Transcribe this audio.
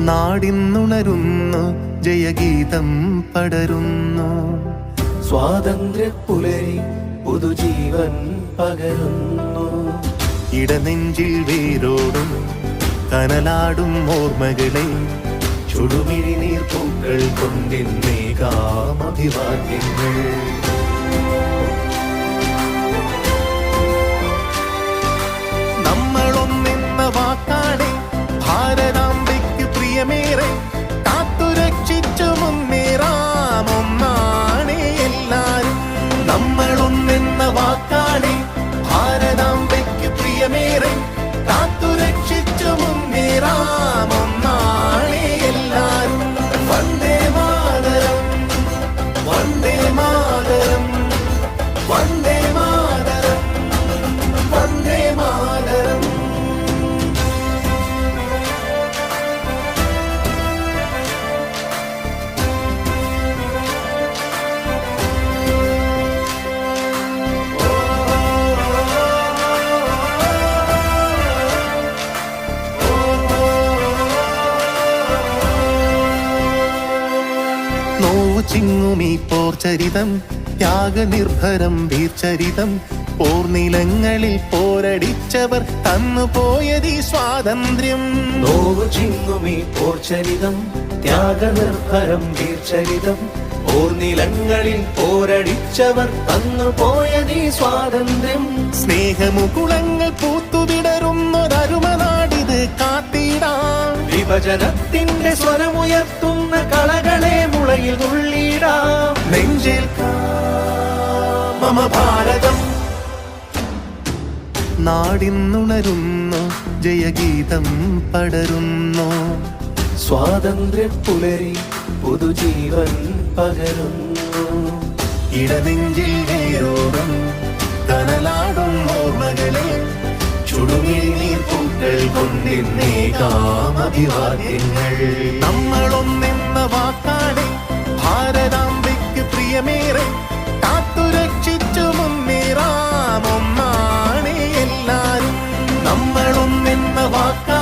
നാടിന്നുണരുന്നു, ജയഗീതം പടരുന്നു. സ്വാതന്ത്ര്യപ്പുലരി പുതുജീവൻ പകരുന്നു. ഇടനെഞ്ചിൽ വേരോടും കനലാടും ഓർമ്മകളെ ചുടുമിഴിനീർ പൂക്കൾ കൊണ്ടിന്നേകാം അഭിവാദ്യങ്ങൾ. നമ്മളൊന്നെന്ന വാക്കാണ് ഭാരതാംബയ്ക്ക് പ്രിയമേറെ, കാത്തുരക്ഷിച്ചു മുന്നേറാം ഒന്നാണ് എല്ലാരും. നമ്മളൊന്നെന്ന വാക്കാണ് ഭാരതാംബയ്ക്ക് പ്രിയമേറെ, കാത്തുരക്ഷിച്ചു മുന്നേറാം ഒന്നാണ് എല്ലാരും. വന്ദേ മാതരം, വന്ദേ മാതരം, വന്ദേ മാതരം, വന്ദേ മാതരം. നോവു ചിങ്ങുമീ പോർചരിതം, ത്യാഗനിർഭരം വീർചരിതം, പോർനിലങ്ങളിൽ പോരടിച്ചവർ തന്നുപോയതീ സ്വാതന്ത്ര്യം. നോവു ചിങ്ങുമീ പോർചരിതം, ത്യാഗനിർഭരം വീർചരിതം, പോർനിലങ്ങളിൽ പോരടിച്ചവർ തന്നുപോയതീ സ്വാതന്ത്ര്യം. സ്നേഹമുകുളങ്ങൾ പൂത്തുവിടരുന്നൊരരുമനാടിത് കാത്തിടാം. വിഭജനത്തിന്റെ സ്വരമുയർത്തുന്ന കളകളെ മുളയിൽ തുള്ളിടാം. നെഞ്ചേൽക്കാം മമ ഭാരതം. നാടിന്നുണരുന്നു, ജയഗീതം പടരുന്നു. സ്വാതന്ത്ര്യപ്പുലരി പുതുജീവൻ പകരുന്നു. ഇടനെഞ്ചിൽ വേരോടും കനലാടും ഓർമ്മകളെ ചുടുമിഴിനീർ പൂക്കൾ കൊണ്ടിന്നേകാം അഭിവാദ്യങ്ങൾ. നമ്മളൊന്നെന്ന വാക്കാണ് ഭാരതാംബയ്ക്ക് പ്രിയമേറെ, കാത്തുരക്ഷിച്ചു മുന്നേറാം ഒന്നാണ് എല്ലാരും. നമ്മളൊന്നെന്ന വാക്കാണ്